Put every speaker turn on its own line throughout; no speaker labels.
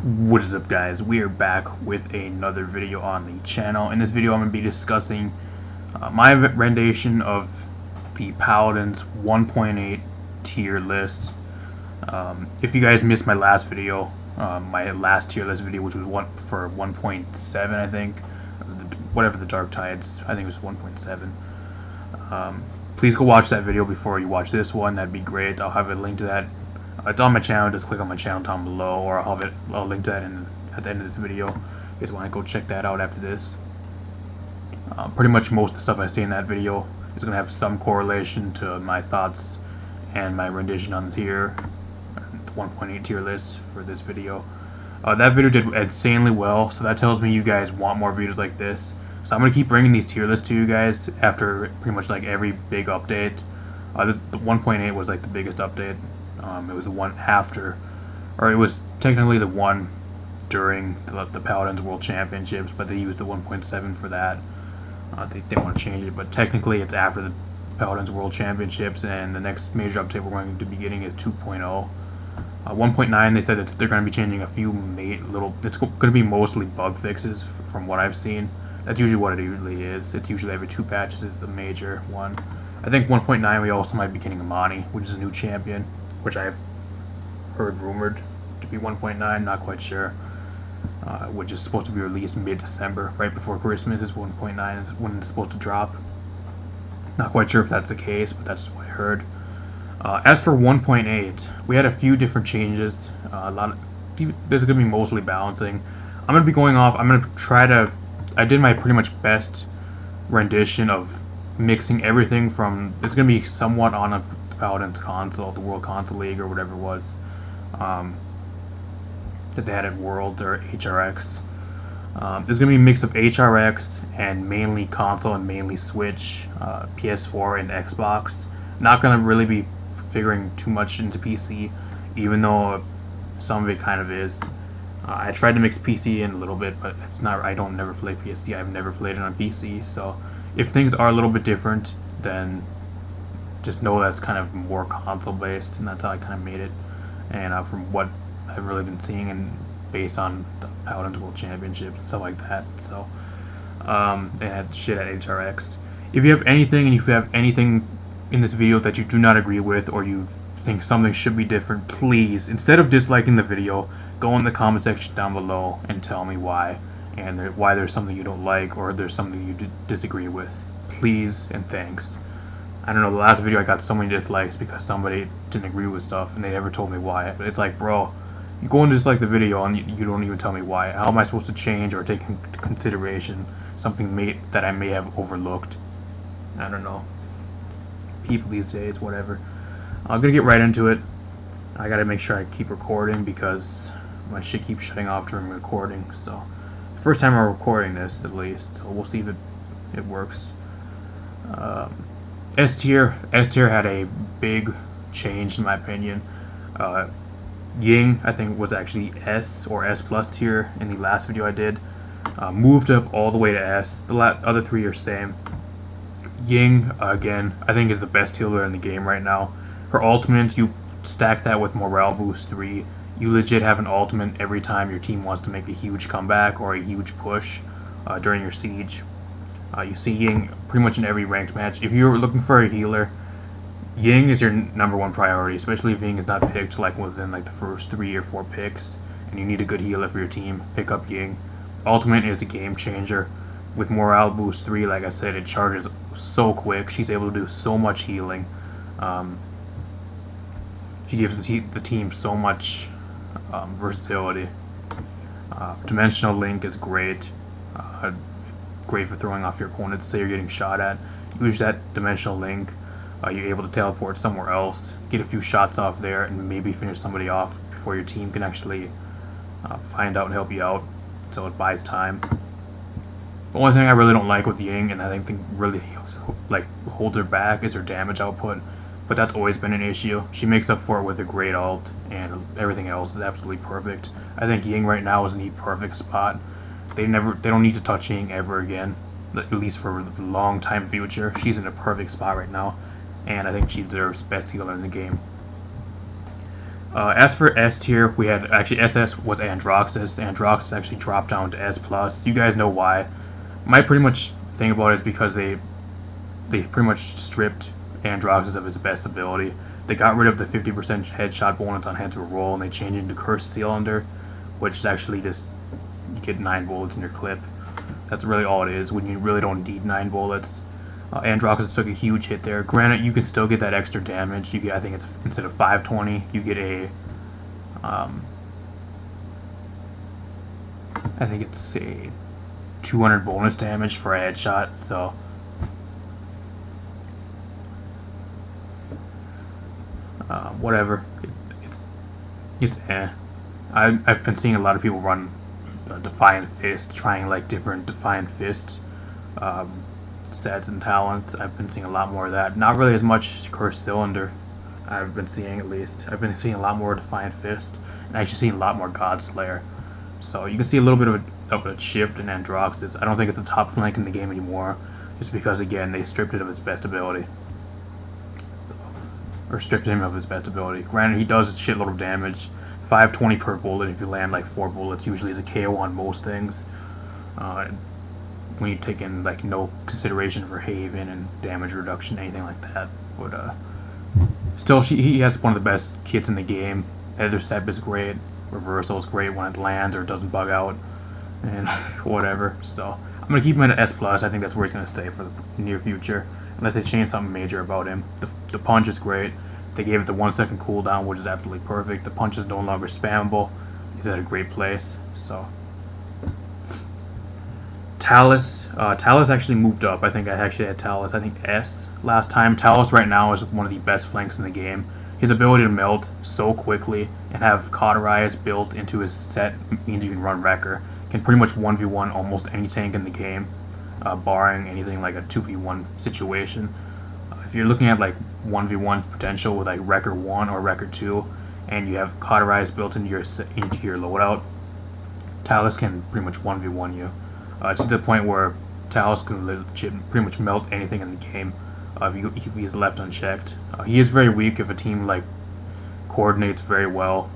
What is up, guys? We are back with another video on the channel. In this video I'm going to be discussing my rendition of the Paladins 1.8 tier list. If you guys missed my last video, my last tier list video, which was for 1.7, I think, whatever the Dark Tides, I think it was 1.7. Please go watch that video before you watch this one. That'd be great. I'll have a link to that. It's on my channel. Just click on my channel down below, or I'll link to that at the end of this video. If you guys want to go check that out after this. Pretty much most of the stuff I say in that video is going to have some correlation to my thoughts and my rendition on the tier, the 1.8 tier list for this video. That video did insanely well, so that tells me you guys want more videos like this. So I'm going to keep bringing these tier lists to you guys after pretty much like every big update. The 1.8 was like the biggest update. It was the one after, or it was technically the one during the Paladins World Championships, but they used the 1.7 for that. They didn't want to change it, but technically it's after the Paladins World Championships, and the next major update we're going to be getting is 2.0. 1.9, they said that they're going to be changing a few it's going to be mostly bug fixes from what I've seen. That's usually what it usually is. It's usually every 2 patches is the major one. I think 1.9 we also might be getting Amani, which is a new champion, which I've heard rumored to be 1.9, not quite sure. Which is supposed to be released mid-December, right before Christmas is 1.9 is when it's supposed to drop. Not quite sure if that's the case, but that's what I heard. As for 1.8, we had a few different changes. There's going to be mostly balancing. I'm going to be going off. I'm going to try to. I did my pretty much best rendition of mixing everything from. It's going to be somewhat on a Paladins console, the World Console League or whatever it was, that they had at World or HRX. There's going to be a mix of HRX and mainly console and mainly Switch, PS4 and Xbox. Not going to really be figuring too much into PC, even though some of it kind of is. I tried to mix PC in a little bit, but it's not. I don't never play PC. I've never played it on PC. So if things are a little bit different, then just know that's kind of more console based, and that's how I kind of made it. And from what I've really been seeing, and based on the Paladins World Championships and stuff like that. So they had shit at HRX. If you have anything, and if you have anything in this video that you do not agree with, or you think something should be different, please, instead of disliking the video, go in the comment section down below and tell me why, and why there's something you don't like, or there's something you disagree with. Please and thanks. I don't know, the last video I got so many dislikes because somebody didn't agree with stuff and they never told me why. But it's like, bro, you go and dislike the video and you don't even tell me why. How am I supposed to change or take into consideration something that I may have overlooked? I don't know. People these days, whatever. I'm gonna get right into it. I gotta make sure I keep recording because my shit keeps shutting off during recording. So, first time I'm recording this at least, so we'll see if it works. S tier had a big change in my opinion. Ying, I think, was actually S or S plus tier in the last video I did. Moved up all the way to S. The other 3 are same. Ying, again, I think is the best healer in the game right now. Her ultimate, you stack that with Morale Boost 3. You legit have an ultimate every time your team wants to make a huge comeback or a huge push during your siege. You see Ying pretty much in every ranked match. If you're looking for a healer, Ying is your #1 priority, especially if Ying is not picked like within like the first 3 or 4 picks, and you need a good healer for your team. Pick up Ying. Ultimate is a game changer. With Morale Boost 3, like I said, it charges so quick. She's able to do so much healing. She gives the team so much versatility. Dimensional Link is great. Great for throwing off your opponent. Say you're getting shot at, use that Dimensional Link. You're able to teleport somewhere else, get a few shots off there, and maybe finish somebody off before your team can actually find out and help you out. So it buys time. The only thing I really don't like with Ying, and I think really like holds her back, is her damage output. But that's always been an issue. She makes up for it with a great ult, and everything else is absolutely perfect. I think Ying right now is in the perfect spot. They don't need to touch Ying ever again, at least for the long time future. She's in a perfect spot right now, and I think she deserves best healer in the game. As for S tier, we had actually SS was Androxus. Androxus actually dropped down to S plus. You guys know why. My pretty much thing about it is because they pretty much stripped Androxus of his best ability. They got rid of the 50% headshot bonus on head to roll, and they changed it into Cursed Cylinder, which is actually just you get 9 bullets in your clip. That's really all it is when you really don't need 9 bullets. Androxus took a huge hit there. Granted, you can still get that extra damage. You get, I think it's instead of 520, you get a, I think it's a 200 bonus damage for a headshot. So, whatever. It's eh. I've been seeing a lot of people run Defiant Fist, trying like different Defiant Fist stats and talents. I've been seeing a lot more of that. Not really as much Cursed Cylinder. I've been seeing at least. I've been seeing a lot more Defiant Fist, and actually seeing a lot more Godslayer. So you can see a little bit of a shift in Androxus. I don't think it's the top flank in the game anymore, just because again they stripped it of its best ability. Or stripped him of his best ability. Granted, he does a shitload of damage. 520 per bullet if you land like 4 bullets. Usually is a KO on most things. When you take in like no consideration for Haven and damage reduction, anything like that. But still, he has one of the best kits in the game. Ether Step is great. Reversal is great when it lands or doesn't bug out. And whatever. So I'm gonna keep him at an S+. I think that's where he's gonna stay for the near future. Unless they change something major about him. The punch is great. They gave it the 1 second cooldown, which is absolutely perfect. The punch is no longer spammable. He's at a great place. So Talus. Talus actually moved up. I think I actually had Talus, I think S last time. Talus right now is one of the best flanks in the game. His ability to melt so quickly and have Cauterize built into his set means you can run Wrecker. Can pretty much 1v1 almost any tank in the game. Barring anything like a 2v1 situation. If you're looking at like 1v1 potential with like Wrecker 1 or Wrecker 2, and you have Cauterize built into your loadout, Talus can pretty much 1v1 you. It's to the point where Talus can legit pretty much melt anything in the game if he is left unchecked. He is very weak if a team like coordinates very well.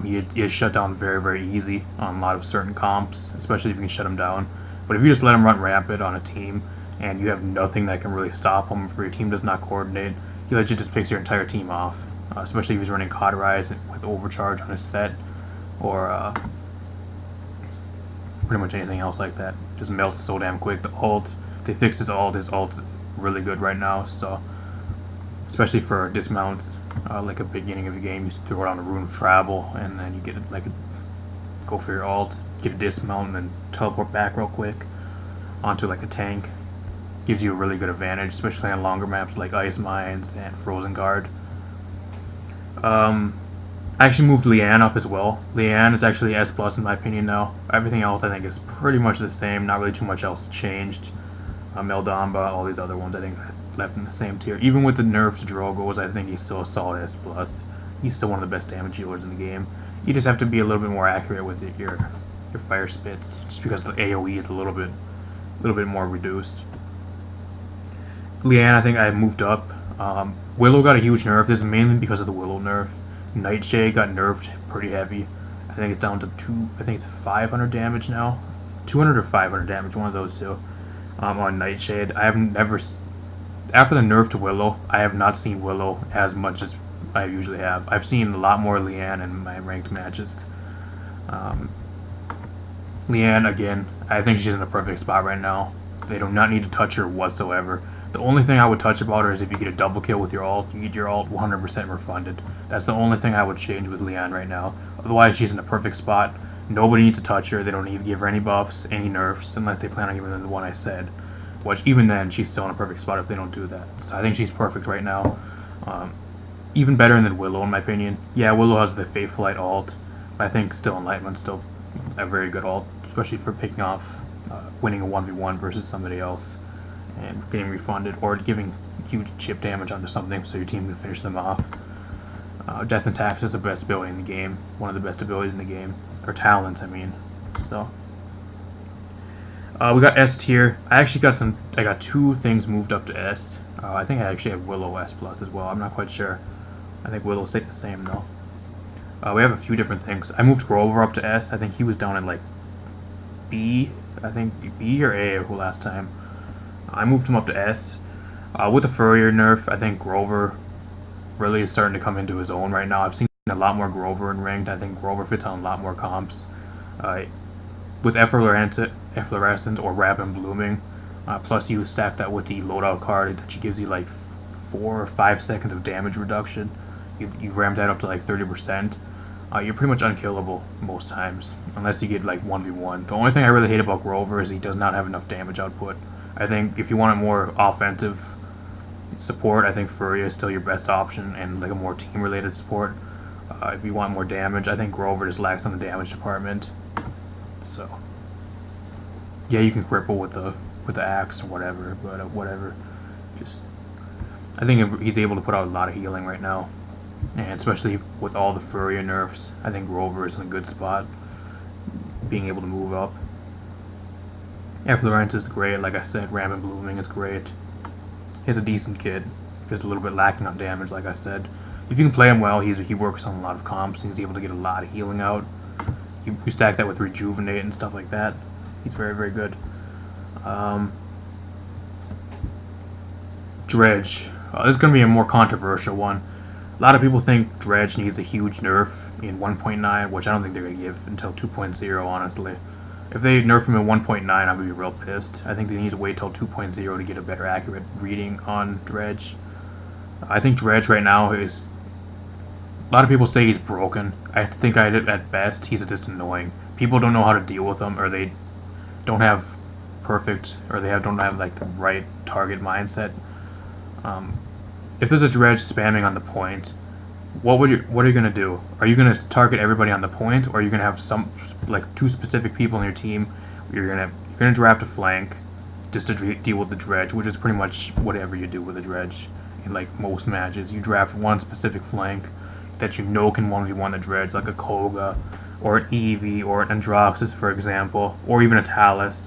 He is shut down very, very easy on a lot of certain comps, especially if you can shut him down. But if you just let him run rampant on a team and you have nothing that can really stop him, if your team does not coordinate, he legit just picks your entire team off. Especially if he's running Cauterize with Overcharge on his set, or pretty much anything else like that. Just melts so damn quick. The ult, they fixed his ult's really good right now, so especially for dismounts, like a beginning of the game, you just throw it on a Rune of Travel, and then you get it like go for your ult, get a dismount, and then teleport back real quick onto like a tank. Gives you a really good advantage, especially on longer maps like Ice Mines and Frozen Guard. I actually moved Lian up as well. Lian is actually S+ in my opinion now. Everything else I think is pretty much the same, not really too much else changed. Meldamba, all these other ones I think left in the same tier. Even with the nerfs to Drogos, I think he's still a solid S+. He's still one of the best damage dealers in the game. You just have to be a little bit more accurate with your fire spits, just because the AoE is a little bit more reduced. Lian, I think I moved up. Willow got a huge nerf. This is mainly because of the Willow nerf. Nightshade got nerfed pretty heavy. I think it's down to I think it's 500 damage now. 200 or 500 damage, one of those two. On Nightshade, I have never. After the nerf to Willow, I have not seen Willow as much as I usually have. I've seen a lot more Lian in my ranked matches. Lian, again, I think she's in a perfect spot right now. They do not need to touch her whatsoever. The only thing I would touch about her is if you get a double kill with your ult, you get your ult 100% refunded. That's the only thing I would change with Lian right now. Otherwise, she's in a perfect spot. Nobody needs to touch her. They don't need to give her any buffs, any nerfs, unless they plan on giving her the one I said. Which, even then, she's still in a perfect spot if they don't do that. So I think she's perfect right now. Even better than Willow, in my opinion. Yeah, Willow has the Faithfulite ult, but I think still Enlightenment's still a very good ult, especially for picking off, winning a 1v1 versus somebody else and getting refunded, or giving huge chip damage onto something so your team can finish them off. Death and Tax is the best ability in the game, one of the best abilities in the game, or talents, I mean. So we got S tier. I got 2 things moved up to S. I think I actually have Willow S+ as well. I'm not quite sure. I think Willow stayed the same though. We have a few different things. I moved Grover up to S. I think he was down in like B. I think B or A last time. I moved him up to S. With the Furrier nerf, I think Grover really is starting to come into his own right now. I've seen a lot more Grover in ranked. I think Grover fits on a lot more comps. With Efflorescence or Rapid Blooming, plus you stack that with the loadout card that gives you like 4 or 5 seconds of damage reduction. You ramp that up to like 30%. You're pretty much unkillable most times, unless you get like 1v1. The only thing I really hate about Grover is he does not have enough damage output. I think if you want a more offensive support, I think Furrier is still your best option, and like a more team-related support. If you want more damage, I think Grover just lacks on the damage department. So yeah, you can cripple with the axe or whatever, but whatever. Just I think he's able to put out a lot of healing right now, and especially with all the Furrier nerfs, I think Grover is in a good spot, being able to move up. Efflorescence is great, like I said. Rampant Blooming is great. He's a decent kid, just a little bit lacking on damage, like I said. If you can play him well, he works on a lot of comps, and he's able to get a lot of healing out. You stack that with Rejuvenate and stuff like that. He's very, very good. Dredge. This is going to be a more controversial one. A lot of people think Dredge needs a huge nerf in 1.9, which I don't think they're going to give until 2.0, honestly. If they nerf him in 1.9, I'm going to be real pissed. I think they need to wait till 2.0 to get a better accurate reading on Dredge. I think Dredge right now is... A lot of people say he's broken. I think at best he's just annoying. People don't know how to deal with him, or they don't have perfect, or don't have like the right target mindset. If there's a Dredge spamming on the point, what are you going to do? Are you going to target everybody on the point, or are you going to have some, like, 2 specific people in your team? You're going to draft a flank just to deal with the Dredge, which is pretty much whatever you do with a Dredge in like most matches. You draft one specific flank that you know can 1v1 the Dredge, like a Koga or an Evie or an Androxus, for example, or even a Talus.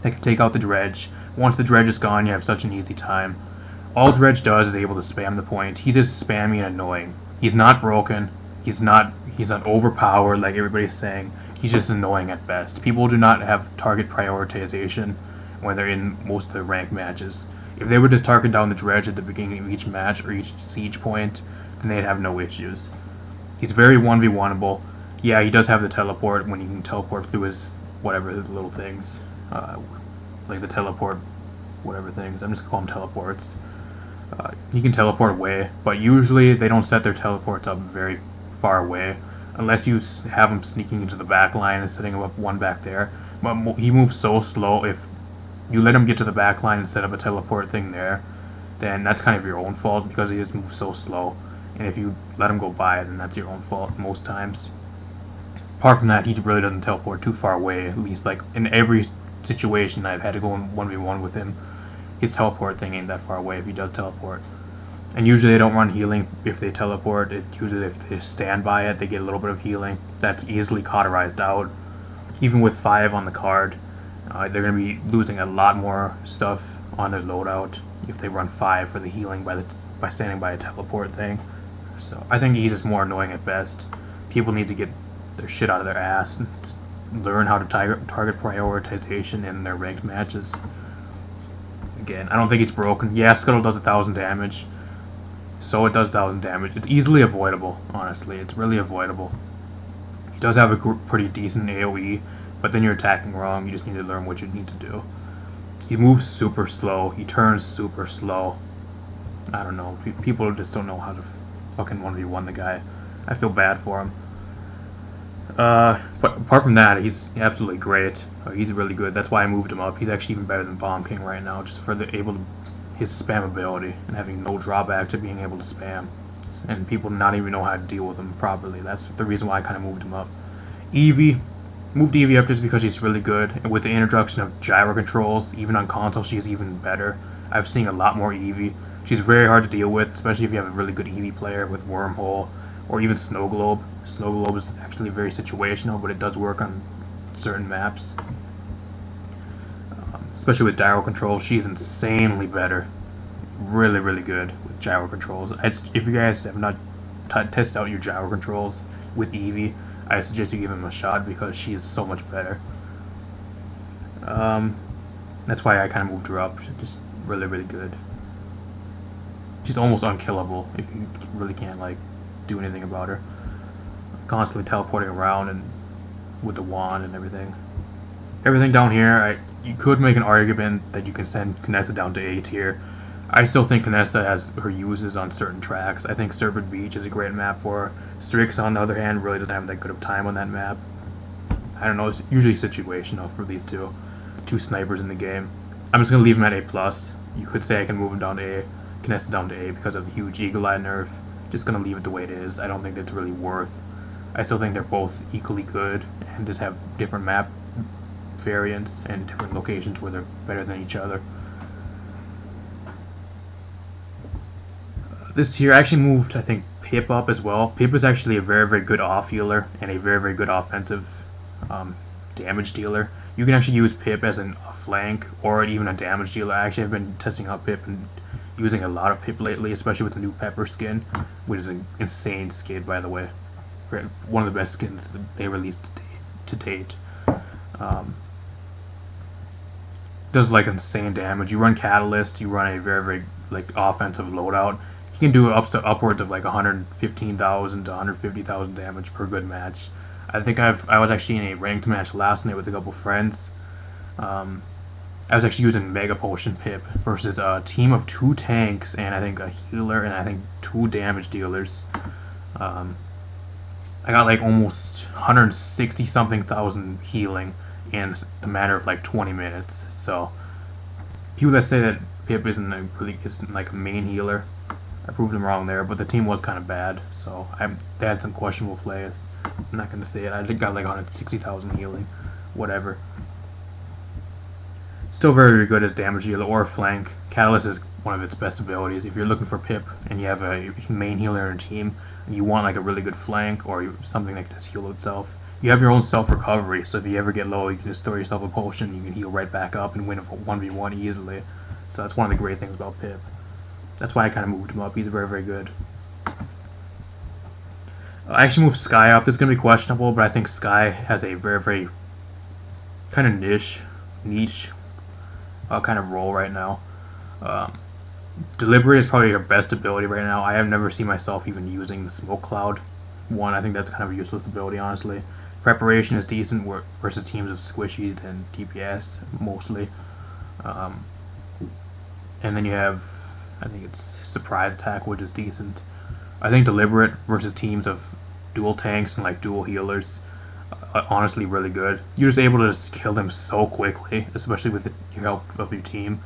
They can take out the Dredge. Once the Dredge is gone, you have such an easy time. All Dredge does is able to spam the point. He's just spammy and annoying. He's not broken. He's not overpowered like everybody's saying. He's just annoying at best. People do not have target prioritization when they're in most of the ranked matches. If they would just target down the Dredge at the beginning of each match or each siege point, then they'd have no issues. He's very 1v1able. Yeah, he does have the teleport when he can teleport through his his little things. Like the teleport whatever things. I'm just calling them teleports. He can teleport away, but usually they don't set their teleports up very far away, unless you have him sneaking into the back line and setting him up one back there. But he moves so slow, if you let him get to the back line and set up a teleport thing there, then that's kind of your own fault, because he just moves so slow. And if you let him go by, then that's your own fault most times. Apart from that, he really doesn't teleport too far away, at least like in every situation I've had to go in 1v1 with him. His teleport thing ain't that far away if he does teleport. And usually they don't run healing if they teleport. Usually if they stand by it, they get a little bit of healing. That's easily cauterized out. Even with 5 on the card, they're going to be losing a lot more stuff on their loadout if they run 5 for the healing by standing by a teleport thing. So I think he's just more annoying at best. People need to get their shit out of their ass and learn how to target prioritization in their ranked matches. Again, I don't think he's broken. Yeah, Scuttle does 1,000 damage. So it does 1,000 damage. It's easily avoidable, honestly. It's really avoidable. He does have a pretty decent AoE, but then you're attacking wrong. You just need to learn what you need to do. He moves super slow. He turns super slow. I don't know. People just don't know how to fucking 1v1 the guy. I feel bad for him. But apart from that, he's absolutely great. He's really good. That's why I moved him up. He's actually even better than Bomb King right now, just for his spam ability and having no drawback to being able to spam, and people not even know how to deal with him properly. That's the reason why I kind of moved him up. Evie, moved Evie up just because she's really good, and with the introduction of gyro controls, even on console, she's even better. I've seen a lot more Evie. She's very hard to deal with, especially if you have a really good Evie player with Wormhole or even Snow Globe. Snow Globe is actually very situational, but it does work on certain maps. Especially with gyro controls, she's insanely better. Really, really good with gyro controls. If you guys have not test out your gyro controls with Evie, I suggest you give him a shot because she is so much better. That's why I kind of moved her up. She's just really, really good. She's almost unkillable if you really can't like do anything about her. Constantly teleporting around and with the wand and everything. Everything down here, you could make an argument that you can send Kinessa down to A tier. I still think Kinessa has her uses on certain tracks. I think Serpent Beach is a great map for her. Strix, on the other hand, really doesn't have that good of time on that map. I don't know, it's usually situational for these two snipers in the game. I'm just going to leave them at A+. You could say I can move them down to A, Kinessa down to A because of the huge Eagle Eye nerf. Just going to leave it the way it is. I don't think it's really worth. I still think they're both equally good and just have different map variants and different locations where they're better than each other. This tier actually moved, I think, Pip up as well. Pip is actually a very, very good off healer and a very, very good offensive damage dealer. You can actually use Pip as a flank or even a damage dealer. I actually have been testing out Pip and using a lot of Pip lately, especially with the new Pepper skin, which is an insane skin, by the way. One of the best skins that they released to date. Does like insane damage. You run Catalyst, you run a very, very like offensive loadout. You can do upwards of like 115,000 to 150,000 damage per good match. I think I was actually in a ranked match last night with a couple friends. I was actually using Mega Potion Pip versus a team of 2 tanks and I think a healer and I think 2 damage dealers. I got like almost 160 something thousand healing in a matter of like 20 minutes. So people that say that Pip isn't like a main healer, I proved them wrong there. But the team was kind of bad, so they had some questionable plays. I'm not gonna say it. I think got like 160,000 healing, whatever. Still very, very good as damage dealer or flank. Catalyst is one of its best abilities. If you're looking for Pip and you have a main healer in a team and you want like a really good flank or something that can just heal itself, you have your own self-recovery. So if you ever get low, you can just throw yourself a potion, you can heal right back up and win a 1v1 easily. So that's one of the great things about Pip. That's why I kind of moved him up. He's very, very good. I actually moved Skye up. This is going to be questionable, but I think Skye has a very, very kind of niche kind of role right now. Deliberate is probably her best ability right now. I have never seen myself even using the Smoke Cloud one. I think that's kind of a useless ability, honestly. Preparation is decent versus teams of squishies and DPS, mostly. And then you have, I think it's Surprise Attack, which is decent. I think Deliberate versus teams of dual tanks and like dual healers, honestly really good. You're just able to just kill them so quickly, especially with your help of your team.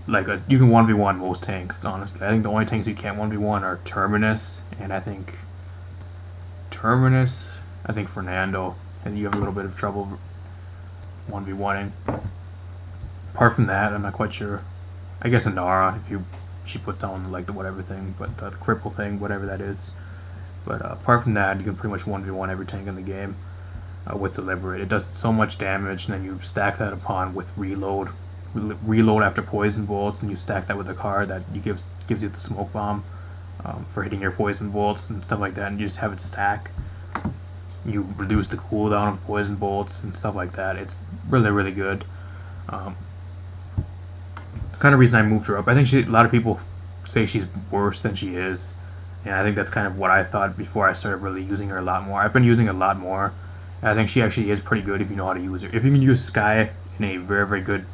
Like you can 1v1 most tanks, honestly. I think the only tanks you can't 1v1 are Terminus, and I think Fernando, and you have a little bit of trouble 1v1ing. Apart from that, I'm not quite sure. I guess Inara, she puts on like the whatever thing, but the cripple thing, whatever that is. But apart from that, you can pretty much 1v1 every tank in the game with Deliberate. It does so much damage, and then you stack that upon with reload after poison bolts, and you stack that with a card that gives you the smoke bomb for hitting your poison bolts and stuff like that, and you just have it stack. You reduce the cooldown of poison bolts and stuff like that. It's really, really good. The kind of reason I moved her up, I think a lot of people say she's worse than she is, and I think that's kind of what I thought before I started really using her a lot more. I've been using a lot more, and I think she actually is pretty good if you know how to use her. If you can use Skye in a very, very good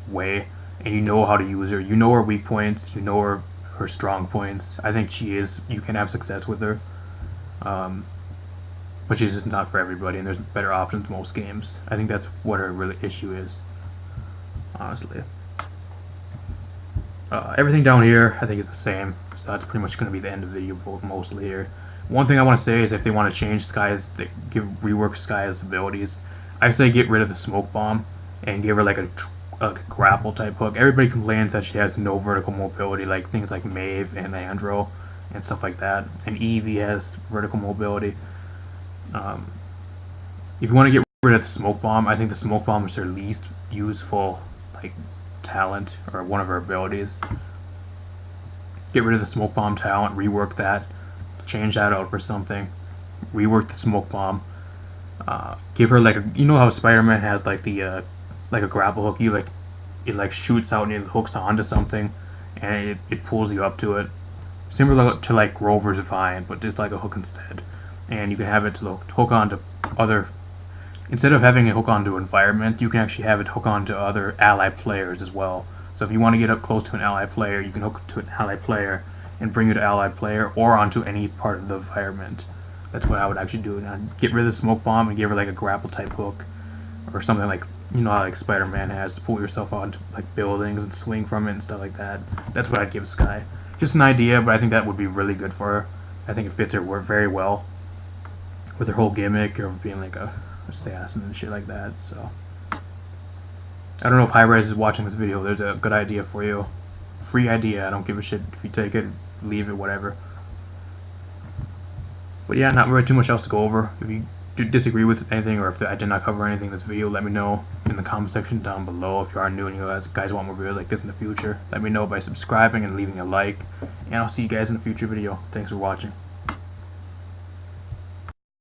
way, and you know how to use her, you know her weak points, you know her strong points, I think you can have success with her. But she's just not for everybody, and there's better options most games. I think that's what her real issue is, honestly. Everything down here I think is the same, so that's pretty much going to be the end of the video mostly here. One thing I want to say is if they want to change Skye's, rework Skye's abilities, I say get rid of the smoke bomb and give her like a grapple type hook. Everybody complains that she has no vertical mobility, like things like Maeve and Andro and stuff like that, and Evie has vertical mobility. If you want to get rid of the smoke bomb, I think the smoke bomb is her least useful like talent or one of her abilities. Get rid of the smoke bomb talent, rework that, change that out for something. Rework the smoke bomb. Give her like a, you know how Spider-Man has like the like a grapple hook. You like it like shoots out and it hooks onto something, and it pulls you up to it. Similar to like Grover's Vine, but just like a hook instead. And you can have it to hook onto other. Instead of having it hook onto environment, you can actually have it hook onto other ally players as well. So if you want to get up close to an ally player, you can hook to an ally player and bring it to ally player or onto any part of the environment. That's what I would actually do. And I'd get rid of the smoke bomb and give her like a grapple type hook or something like, you know how like Spider-Man has to pull yourself onto like buildings and swing from it and stuff like that. That's what I'd give Skye. Just an idea, but I think that would be really good for her. I think it fits her very well with her whole gimmick of being like a assassin and shit like that. So I don't know if High-Res is watching this video. There's a good idea for you. Free idea. I don't give a shit if you take it, leave it, whatever. But yeah, not really too much else to go over. If you disagree with anything or if I did not cover anything in this video, let me know in the comment section down below. If you are new and you guys want more videos like this in the future, let me know by subscribing and leaving a like. And I'll see you guys in a future video. Thanks for watching.